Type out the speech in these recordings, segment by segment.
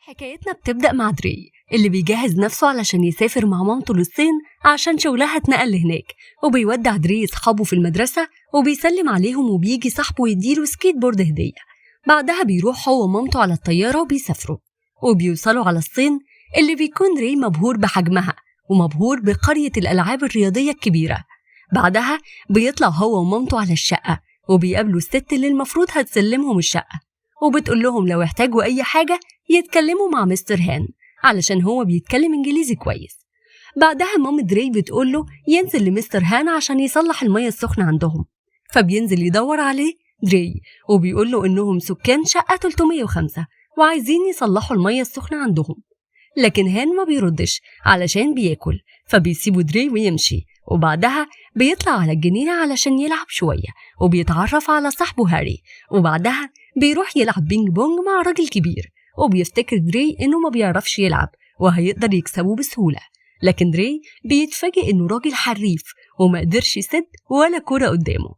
حكايتنا بتبدأ مع دري اللي بيجهز نفسه علشان يسافر مع مامته للصين عشان شغلها اتنقل هناك، وبيودع دري أصحابه في المدرسة وبيسلم عليهم، وبيجي صاحبه يديله سكيت بورد هدية. بعدها بيروح هو ومامته على الطيارة وبيسافروا وبيوصلوا على الصين، اللي بيكون دري مبهور بحجمها ومبهور بقرية الألعاب الرياضية الكبيرة. بعدها بيطلع هو ومامته على الشقة وبيقابلوا الست اللي المفروض هتسلمهم الشقة، وبتقول لهم لو احتاجوا أي حاجة يتكلموا مع مستر هان علشان هو بيتكلم إنجليزي كويس. بعدها مام دري بتقول له ينزل لمستر هان عشان يصلح المية السخنة عندهم، فبينزل يدور عليه دري وبيقول له إنهم سكان شقة 305 وعايزين يصلحوا المية السخنة عندهم، لكن هان ما بيردش علشان بياكل، فبيسيبوا دري ويمشي. وبعدها بيطلع على الجنينة علشان يلعب شوية وبيتعرف على صاحبه هاري، وبعدها بيروح يلعب بينج بونج مع راجل كبير، وبيفتكر دري إنه ما بيعرفش يلعب وهيقدر يكسبه بسهولة، لكن دري بيتفاجئ إنه راجل حريف وما قدرش يسد ولا كرة قدامه.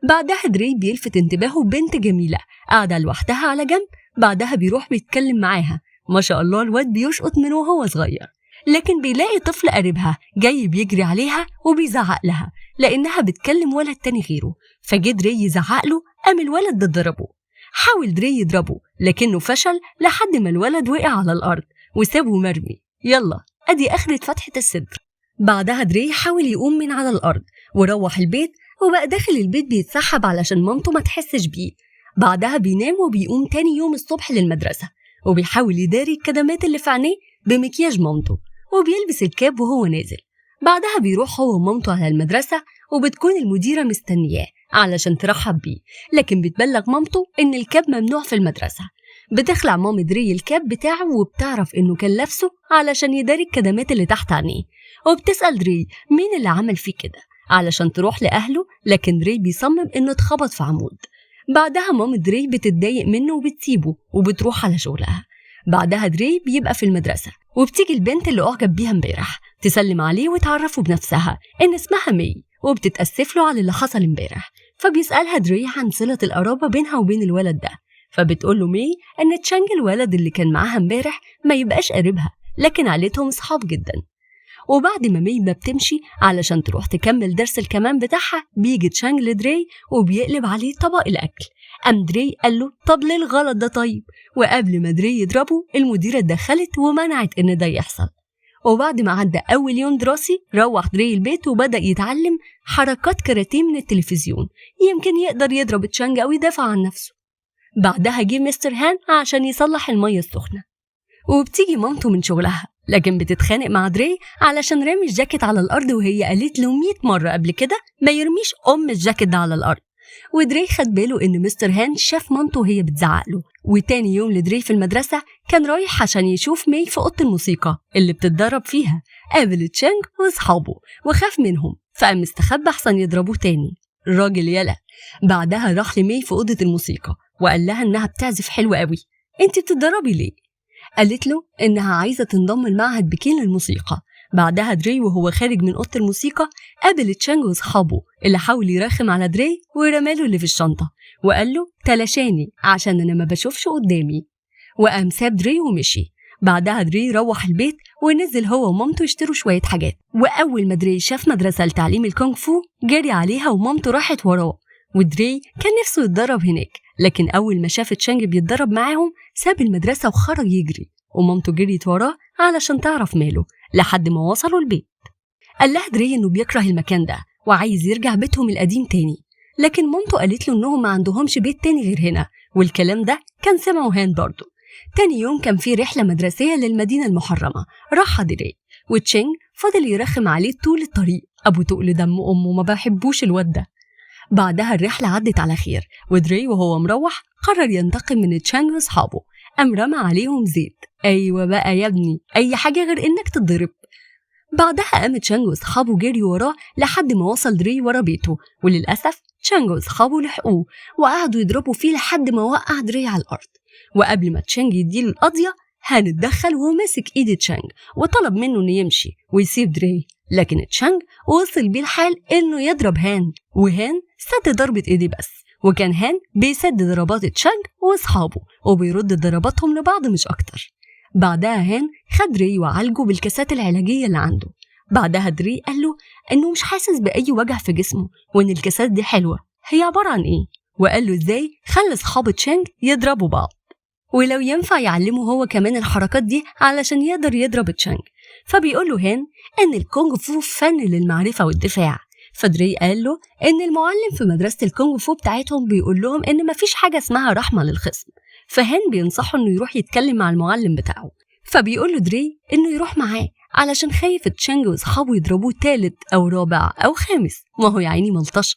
بعدها دري بيلفت انتباهه بنت جميلة قاعدة لوحدها على جنب، بعدها بيروح بيتكلم معاها، ما شاء الله الواد بيشقط من وهو صغير، لكن بيلاقي طفل قريبها جاي بيجري عليها وبيزعق لها لأنها بتكلم ولد تاني غيره، فجه دري يزعق له، قام الولد ده ضربه. حاول دري يضربه لكنه فشل لحد ما الولد وقع على الأرض وسابه مرمي. يلا أدي آخرة فتحة الصدر. بعدها دري حاول يقوم من على الأرض وروح البيت، وبقى داخل البيت بيتسحب علشان مامته ما تحسش بيه. بعدها بينام وبيقوم تاني يوم الصبح للمدرسة، وبيحاول يداري الكدمات اللي في عينيه بمكياج مامته، وبيلبس الكاب وهو نازل. بعدها بيروح هو ومامته على المدرسة، وبتكون المديرة مستنياه علشان ترحب بيه، لكن بتبلغ مامته إن الكاب ممنوع في المدرسة. بتخلع مام دري الكاب بتاعه وبتعرف إنه كان لابسه علشان يداري الكدمات اللي تحت عينيه، وبتسأل دري مين اللي عمل فيه كده علشان تروح لأهله، لكن دري بيصمم إنه اتخبط في عمود. بعدها مام دري بتتضايق منه وبتسيبه وبتروح على شغلها. بعدها دري بيبقى في المدرسة، وبتيجي البنت اللي أعجب بيها امبارح تسلم عليه وتعرفه بنفسها إن اسمها مي، وبتتأسف له على اللي حصل امبارح. فبيسألها دري عن صلة القرابة بينها وبين الولد ده، فبتقول له مي إن تشانج الولد اللي كان معاها امبارح ما يبقاش قريبها، لكن عيلتهم صحاب جدا. وبعد ما مي ما بتمشي علشان تروح تكمل درس الكمان بتاعها، بيجي تشانج لدري وبيقلب عليه طبق الأكل. قام دري قال له طب ليه الغلط ده طيب؟ وقبل ما دري يضربه المديرة اتدخلت ومنعت إن ده يحصل. وبعد ما عدى أول يوم دراسي روح دري البيت وبدأ يتعلم حركات كاراتيه من التلفزيون، يمكن يقدر يضرب تشانج أو يدافع عن نفسه. بعدها جه مستر هان عشان يصلح المية السخنة، وبتيجي مامته من شغلها، لكن بتتخانق مع دري علشان رامي الجاكيت على الأرض، وهي قالت له 100 مرة قبل كده ما يرميش الجاكيت ده على الأرض. ودري خد باله إن مستر هان شاف مامته وهي بتزعق له. وتاني يوم لدري في المدرسة كان رايح عشان يشوف مي في أوضة الموسيقى اللي بتتدرب فيها، قابل تشانج وأصحابه وخاف منهم، فقام مستخبى أحسن يضربوه تاني. الراجل يلا. بعدها راح لمي في أوضة الموسيقى وقال لها إنها بتعزف حلوة قوي، أنت بتتدربي ليه؟ قالت له إنها عايزة تنضم لمعهد بكين للموسيقى. بعدها دري وهو خارج من أوضة الموسيقى قابل تشانج وصحابه اللي حاول يرخم على دري ورماله اللي في الشنطة وقال له تلاشاني عشان أنا ما بشوفش قدامي، وقام ساب دري ومشي. بعدها دري روح البيت ونزل هو ومامته يشتروا شوية حاجات، وأول ما دري شاف مدرسة لتعليم الكونغ فو جري عليها ومامته راحت وراه، ودري كان نفسه يتدرب هناك، لكن أول ما شاف تشانج بيتدرب معاهم ساب المدرسة وخرج يجري، ومامته جريت وراه علشان تعرف ماله لحد ما وصلوا البيت. قال لها دري إنه بيكره المكان ده وعايز يرجع بيتهم القديم تاني، لكن مامته قالت له إنهم ما عندهمش بيت تاني غير هنا، والكلام ده كان سمعه هان برضه. تاني يوم كان في رحلة مدرسية للمدينة المحرمة، راح دري وتشينج فضل يرخم عليه طول الطريق، أبو تقل دم أمه ما بحبوش الواد ده. بعدها الرحلة عدت على خير، ودري وهو مروح قرر ينتقم من تشانج وأصحابه، قام رمى عليهم زيت. أيوة بقى يا ابني، أي حاجة غير إنك تتضرب. بعدها قام تشانج وأصحابه جري وراه لحد ما وصل دري ورا بيته، وللأسف تشانج وأصحابه لحقوه وقعدوا يضربوا فيه لحد ما وقع دري على الأرض. وقبل ما تشانج يديله القضية هان اتدخل ومسك إيد تشانج وطلب منه إنه يمشي ويسيب دري، لكن تشانج وصل بيه الحال إنه يضرب هان، وهان سد ضربة إيديه بس، وكان هان بيسد ضربات تشانج وأصحابه وبيرد ضرباتهم لبعض مش أكتر. بعدها هان خد دري وعالجه بالكاسات العلاجية اللي عنده. بعدها دري قال له إنه مش حاسس بأي وجع في جسمه وإن الكاسات دي حلوة. هي عبارة عن إيه؟ وقال له إزاي خلى أصحاب تشانج يضربوا بعض، ولو ينفع يعلمه هو كمان الحركات دي علشان يقدر يضرب تشانج. فبيقول له هان إن الكونغ فو فن للمعرفة والدفاع. فدري قال له إن المعلم في مدرسة الكونغ فو بتاعتهم بيقول لهم إن مفيش حاجة اسمها رحمة للخصم. فهان بينصحه إنه يروح يتكلم مع المعلم بتاعه. فبيقول له دري إنه يروح معاه علشان خايف تشانج وأصحابه يضربوه تالت أو رابع أو خامس، وهو يا عيني ملطش.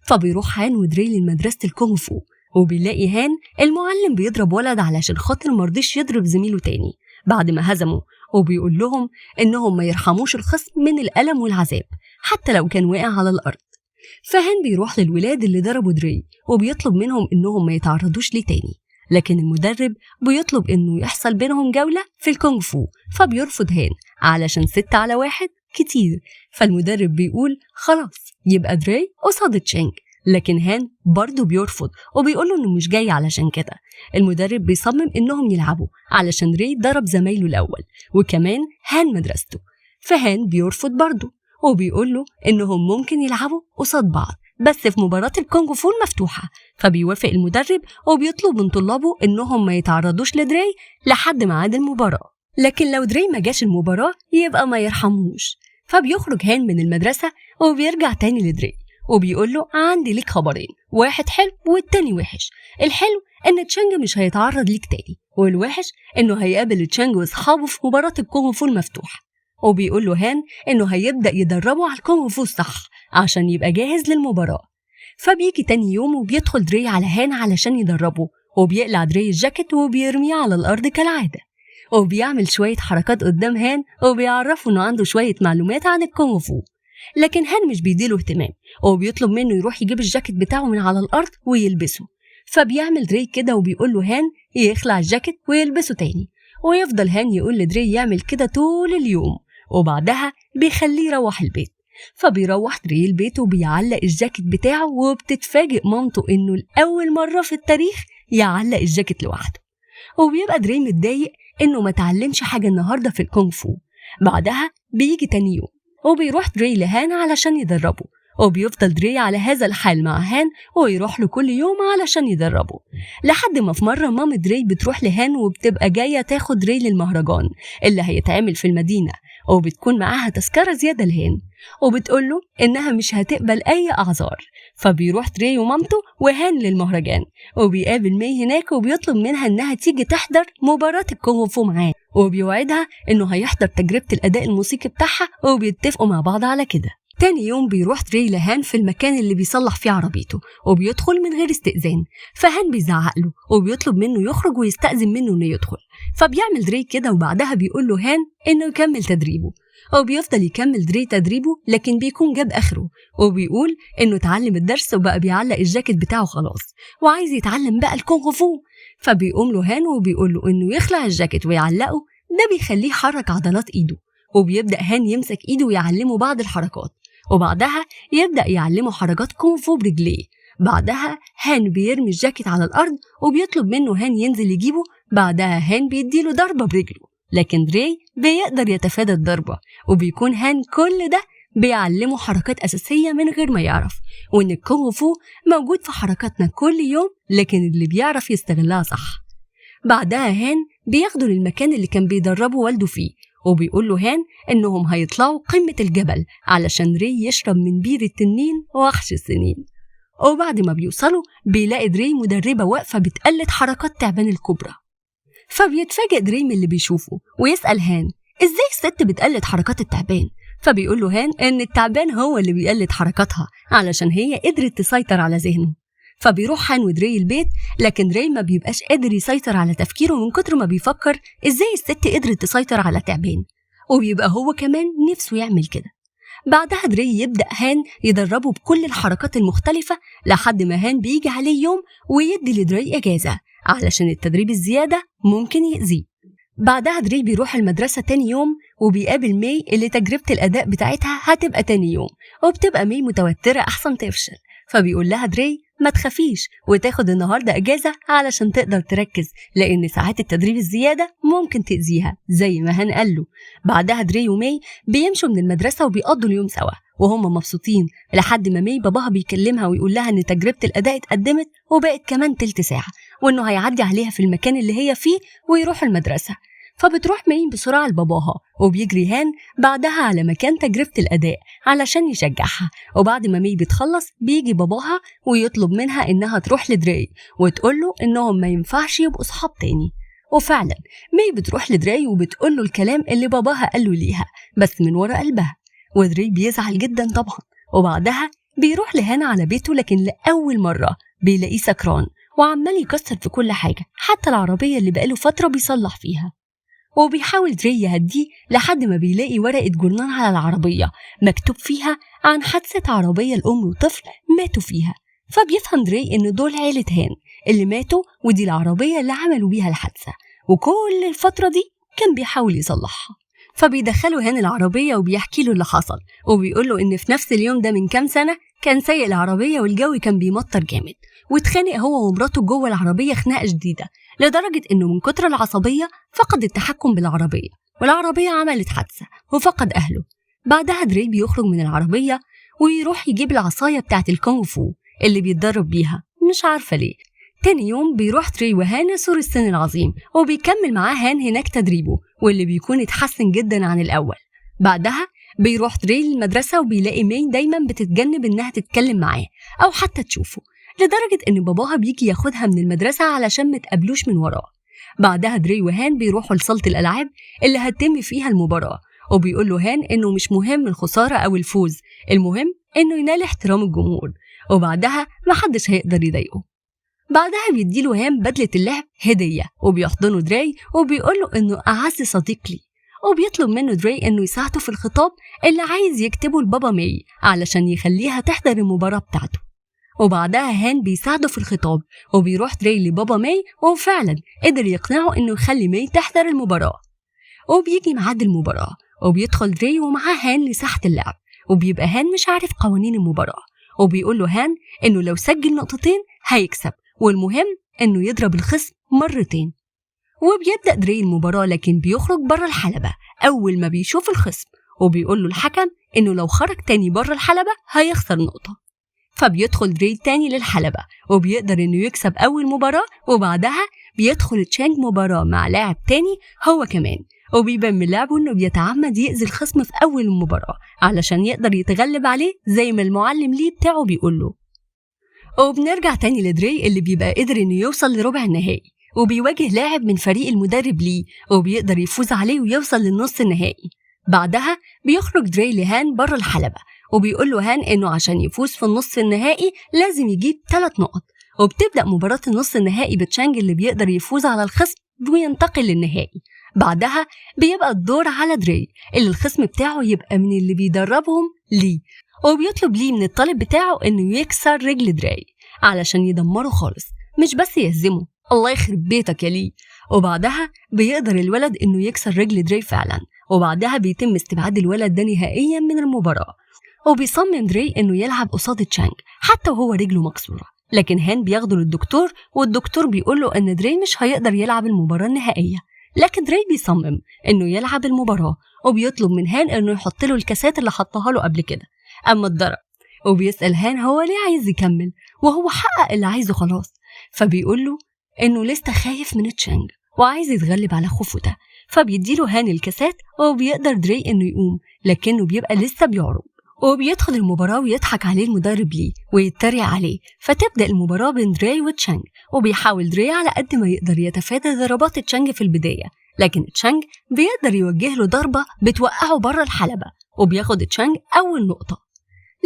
فبيروح هان ودري لمدرسة الكونغ فو، وبيلاقي هان المعلم بيضرب ولد علشان خاطر مرضيش يضرب زميله تاني بعد ما هزمه، وبيقول لهم إنهم ما يرحموش الخصم من الألم والعذاب حتى لو كان واقع على الأرض. فهان بيروح للولاد اللي ضربوا دري وبيطلب منهم إنهم ما يتعرضوش ليه تاني، لكن المدرب بيطلب إنه يحصل بينهم جولة في الكونغ فو. فبيرفض هان علشان 6 على 1 كتير. فالمدرب بيقول خلاص يبقى دري قصاد تشانج، لكن هان برضه بيرفض وبيقوله إنه مش جاي علشان كده. المدرب بيصمم إنهم يلعبوا علشان دري ضرب زمايله الأول وكمان هان مدرسته. فهان بيرفض برضه وبيقوله إنهم ممكن يلعبوا قصاد بعض بس في مباراة الكونغ فو المفتوحة. فبيوافق المدرب وبيطلب من طلابه إنهم ما يتعرضوش لدري لحد ميعاد المباراة، لكن لو دري ما جاش المباراة يبقى ما يرحموش. فبيخرج هان من المدرسة وبيرجع تاني لدري وبيقول له عندي ليك خبرين، واحد حلو والتاني وحش. الحلو إن تشانج مش هيتعرض ليك تاني، والوحش إنه هيقابل تشانج وأصحابه في مباراة الكونغ فو المفتوحة. وبيقول له هان إنه هيبدأ يدربه على الكونغ فو الصح عشان يبقى جاهز للمباراة. فبيجي تاني يوم وبيدخل دري على هان علشان يدربه، وبيقلع دري الجاكيت وبيرميه على الأرض كالعادة، وبيعمل شوية حركات قدام هان وبيعرفه إنه عنده شوية معلومات عن الكونغ فو. لكن هان مش بيديله اهتمام وبيطلب منه يروح يجيب الجاكيت بتاعه من على الأرض ويلبسه. فبيعمل دري كده وبيقول له هان يخلع الجاكيت ويلبسه تاني، ويفضل هان يقول لدري يعمل كده طول اليوم، وبعدها بيخليه يروح البيت. فبيروح دري البيت وبيعلق الجاكيت بتاعه، وبتتفاجئ مامته إنه لأول مرة في التاريخ يعلق الجاكيت لوحده. وبيبقى دري متضايق إنه ما تعلمش حاجة النهاردة في الكونغ فو. بعدها بيجي تاني يوم وبيروح دري لهان علشان يدربه، وبيفضل دري على هذا الحال مع هان ويروح له كل يوم علشان يدربه، لحد ما في مرة مام دري بتروح لهان وبتبقى جاية تاخد دري للمهرجان اللي هيتعمل في المدينة، وبتكون معاها تذكرة زيادة لهان، وبتقوله إنها مش هتقبل أي أعذار. فبيروح دري ومامته وهان للمهرجان، وبيقابل مي هناك وبيطلب منها إنها تيجي تحضر مباراة الكونغ فو معاه، وبيوعدها إنه هيحضر تجربة الأداء الموسيقي بتاعها، وبيتفقوا مع بعض على كده. تاني يوم بيروح دري لهان في المكان اللي بيصلح فيه عربيته، وبيدخل من غير استئذان. فهان بيزعق له وبيطلب منه يخرج ويستأذن منه إنه يدخل. فبيعمل دري كده وبعدها بيقول له هان إنه يكمل تدريبه، وبيفضل يكمل دري تدريبه لكن بيكون جاب آخره، وبيقول إنه اتعلم الدرس وبقى بيعلق الجاكيت بتاعه خلاص وعايز يتعلم بقى الكونغ فو. فبيقوم له هان وبيقول له إنه يخلع الجاكيت ويعلقه، ده بيخليه يحرك عضلات إيده. وبيبدأ هان يمسك إيده ويعلمه بعض الحركات، وبعدها يبدأ يعلمه حركات كونغ فو برجليه. بعدها هان بيرمي الجاكيت على الأرض وبيطلب منه هان ينزل يجيبه. بعدها هان بيديله ضربة برجله، لكن دري بيقدر يتفادى الضربة، وبيكون هان كل ده بيعلمه حركات أساسية من غير ما يعرف، وإن الكونغ فو موجود في حركاتنا كل يوم لكن اللي بيعرف يستغلها صح. بعدها هان بياخده للمكان اللي كان بيدربه والده فيه، وبيقول له هان إنهم هيطلعوا قمة الجبل علشان دري يشرب من بير التنين وحش السنين. وبعد ما بيوصلوا بيلاقي دري مدربة واقفة بتقلد حركات تعبان الكبرى. فبيتفاجئ دري من اللي بيشوفه ويسأل هان إزاي الست بتقلد حركات التعبان. فبيقول له هان إن التعبان هو اللي بيقلد حركاتها علشان هي قدرت تسيطر على ذهنه. فبيروح هان ودري البيت، لكن دري ما بيبقاش قادر يسيطر على تفكيره من كتر ما بيفكر إزاي الست قدرت تسيطر على تعبان، وبيبقى هو كمان نفسه يعمل كده. بعدها دري يبدأ هان يدربه بكل الحركات المختلفة لحد ما هان بيجي عليه يوم ويدي لدري إجازة علشان التدريب الزيادة ممكن يأذيه. بعدها دري بيروح المدرسة تاني يوم وبيقابل مي اللي تجربة الأداء بتاعتها هتبقى تاني يوم، وبتبقى مي متوترة أحسن تفشل. فبيقول لها دري ما تخافيش وتاخد النهاردة أجازة علشان تقدر تركز، لأن ساعات التدريب الزيادة ممكن تأذيها زي ما هان قال له. بعدها دري ومي بيمشوا من المدرسة وبيقضوا اليوم سوا وهم مبسوطين، لحد ما مي باباها بيكلمها ويقول لها إن تجربة الأداء اتقدمت وبقت كمان تلت ساعة، وإنه هيعدي عليها في المكان اللي هي فيه ويروح المدرسة. فبتروح مي بسرعة لباباها وبيجري هان بعدها على مكان تجربة الأداء علشان يشجعها. وبعد ما مي بتخلص بيجي باباها ويطلب منها إنها تروح لدراي وتقوله إنهم ما ينفعش يبقوا صحاب تاني. وفعلا مي بتروح لدراي وبتقوله الكلام اللي باباها قاله ليها بس من ورا قلبها، ودراي بيزعل جدا طبعا. وبعدها بيروح لهان على بيته، لكن لأول مرة بيلاقيه سكران وعمال يكسر في كل حاجة حتى العربية اللي بقاله فترة بيصلح فيها. وبيحاول دري يهديه لحد ما بيلاقي ورقة جورنال على العربية مكتوب فيها عن حادثة عربية الأم وطفل ماتوا فيها. فبيفهم دري إن دول عيلة هان اللي ماتوا ودي العربية اللي عملوا بيها الحادثة، وكل الفترة دي كان بيحاول يصلحها. فبيدخلوا هان العربية وبيحكي له اللي حصل، وبيقول له إن في نفس اليوم ده من كام سنة كان سايق العربية والجو كان بيمطر جامد، واتخانق هو ومراته جوه العربية خناقة شديدة لدرجة إنه من كتر العصبية فقد التحكم بالعربية والعربية عملت حادثة وفقد أهله. بعدها دري بيخرج من العربية ويروح يجيب العصاية بتاعت الكونغ فو اللي بيتدرب بيها، مش عارفة ليه. تاني يوم بيروح دري وهان سور الصين العظيم وبيكمل معاه هان هناك تدريبه واللي بيكون اتحسن جدا عن الأول. بعدها بيروح دري للمدرسة وبيلاقي مي دايما بتتجنب إنها تتكلم معاه أو حتى تشوفه، لدرجة إن باباها بيجي ياخدها من المدرسة علشان متقابلوش من وراه. بعدها دري وهان بيروحوا لصالة الألعاب اللي هتتم فيها المباراة، وبيقول له هان إنه مش مهم الخسارة أو الفوز، المهم إنه ينال احترام الجمهور، وبعدها محدش هيقدر يضايقه. بعدها بيديله هان بدلة اللعب هدية وبيحضنه دري وبيقوله إنه أعز صديق لي، وبيطلب منه دري إنه يساعده في الخطاب اللي عايز يكتبه لبابا مي علشان يخليها تحضر المباراة بتاعته. وبعدها هان بيساعده في الخطاب وبيروح دري لبابا مي وفعلا قدر يقنعه إنه يخلي مي تحضر المباراة. وبيجي ميعاد المباراة وبيدخل دري ومعاه هان لساحة اللعب، وبيبقى هان مش عارف قوانين المباراة، وبيقول له هان إنه لو سجل نقطتين هيكسب، والمهم إنه يضرب الخصم مرتين. وبيبدأ دري المباراة لكن بيخرج بره الحلبة أول ما بيشوف الخصم، وبيقول له الحكم إنه لو خرج تاني بره الحلبة هيخسر نقطة. فبيدخل دري تاني للحلبة وبيقدر إنه يكسب أول مباراة، وبعدها بيدخل تشانج مباراة مع لاعب تاني هو كمان، وبيبان من لعبه إنه بيتعمد يأذي الخصم في أول المباراة علشان يقدر يتغلب عليه زي ما المعلم ليه بتاعه بيقوله. وبنرجع تاني لدري اللي بيبقى قدر إنه يوصل لربع النهائي وبيواجه لاعب من فريق المدرب ليه وبيقدر يفوز عليه ويوصل للنص النهائي. بعدها بيخرج دري لهان بره الحلبة وبيقول له هان إنه عشان يفوز في النص النهائي لازم يجيب 3 نقط، وبتبدأ مباراة النص النهائي بتشانج اللي بيقدر يفوز على الخصم وينتقل للنهائي. بعدها بيبقى الدور على دري اللي الخصم بتاعه يبقى من اللي بيدربهم ليه، وبيطلب ليه من الطالب بتاعه إنه يكسر رجل دري علشان يدمره خالص، مش بس يهزمه، الله يخرب بيتك يا ليه. وبعدها بيقدر الولد إنه يكسر رجل دري فعلا، وبعدها بيتم استبعاد الولد ده نهائيا من المباراة. وبيصمم دري إنه يلعب قصاد تشانج حتى وهو رجله مكسورة، لكن هان بياخده للدكتور والدكتور بيقوله إن دري مش هيقدر يلعب المباراة النهائية، لكن دري بيصمم إنه يلعب المباراة وبيطلب من هان إنه يحط له الكاسات اللي حطها له قبل كده أما اتضرب، وبيسأل هان هو ليه عايز يكمل وهو حقق اللي عايزه خلاص، فبيقوله إنه لسه خايف من تشانج وعايز يتغلب على خوفه ده، فبيديله هان الكاسات وبيقدر دري إنه يقوم، لكنه بيبقى لسه بيعرج. وبيدخل المباراة ويضحك عليه المدرب ليه ويتريق عليه، فتبدأ المباراة بين دري وتشانج، وبيحاول دري على قد ما يقدر يتفادى ضربات تشانج في البداية، لكن تشانج بيقدر يوجه له ضربة بتوقعه بره الحلبة وبياخد تشانج أول نقطة،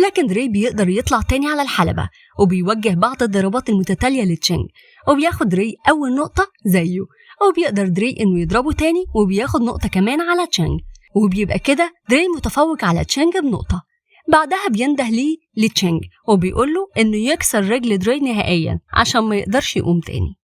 لكن دري بيقدر يطلع تاني على الحلبة وبيوجه بعض الضربات المتتالية لتشانج وبياخد دري أول نقطة زيه، وبيقدر دري إنه يضربه تاني وبياخد نقطة كمان على تشانج، وبيبقى كده دري متفوق على تشانج بنقطة. بعدها بينده ليه لتشانج وبيقوله إنه يكسر رجل دري نهائيا عشان ما يقدرش يقوم تاني.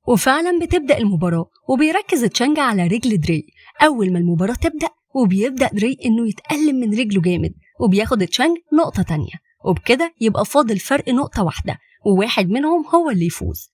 وفعلا بتبدأ المباراة وبيركز تشانج على رجل دري أول ما المباراة تبدأ، وبيبدأ دري إنه يتألم من رجله جامد وبياخد تشانج نقطة تانية، وبكده يبقى فاضل فرق نقطة واحدة وواحد منهم هو اللي يفوز.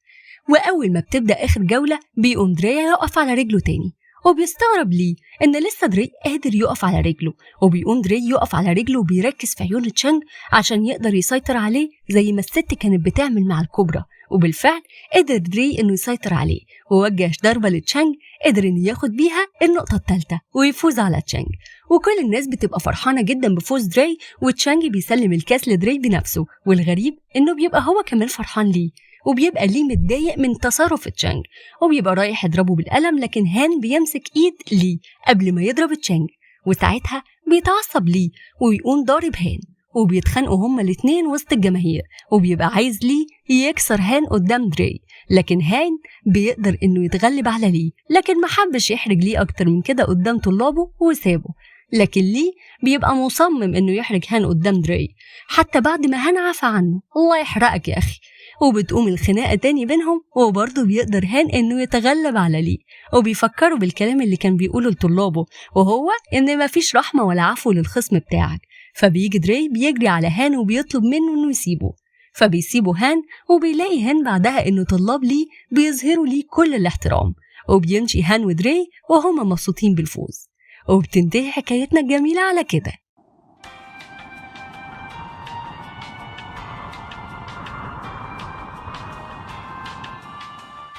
وأول ما بتبدأ آخر جولة بيقوم دري يقف على رجله تاني، وبيستغرب ليه إن لسه دري قادر يقف على رجله. وبيقوم دري يقف على رجله وبيركز في عيون تشانج عشان يقدر يسيطر عليه زي ما الست كانت بتعمل مع الكوبرا. وبالفعل قدر دري إنه يسيطر عليه ووجه ضربة لتشانج قدر إنه ياخد بيها النقطة الثالثة ويفوز على تشانج. وكل الناس بتبقى فرحانة جدا بفوز دري، وتشانج بيسلم الكاس لدري بنفسه، والغريب إنه بيبقى هو كمان فرحان ليه، وبيبقى ليه متضايق من تصرف تشانج وبيبقى رايح يضربه بالقلم، لكن هان بيمسك ايد ليه قبل ما يضرب تشانج، وساعتها بيتعصب ليه ويقوم ضارب هان، وبيتخانقوا هما الاتنين وسط الجماهير، وبيبقى عايز ليه يكسر هان قدام دري، لكن هان بيقدر انه يتغلب على ليه، لكن محبش يحرج ليه اكتر من كده قدام طلابه وسابه. لكن ليه بيبقى مصمم انه يحرج هان قدام دري حتى بعد ما هان عفى عنه. الله يحرقك يا اخي. وبتقوم الخناقة تاني بينهم، وبرضه بيقدر هان إنه يتغلب على ليه، وبيفكروا بالكلام اللي كان بيقوله لطلابه، وهو إن مفيش رحمة ولا عفو للخصم بتاعك. فبيجي دري بيجري على هان وبيطلب منه إنه يسيبه، فبيسيبه هان، وبيلاقي هان بعدها إنه طلاب ليه بيظهروا ليه كل الاحترام، وبيمشي هان ودري وهما مبسوطين بالفوز. وبتنتهي حكايتنا الجميلة على كده.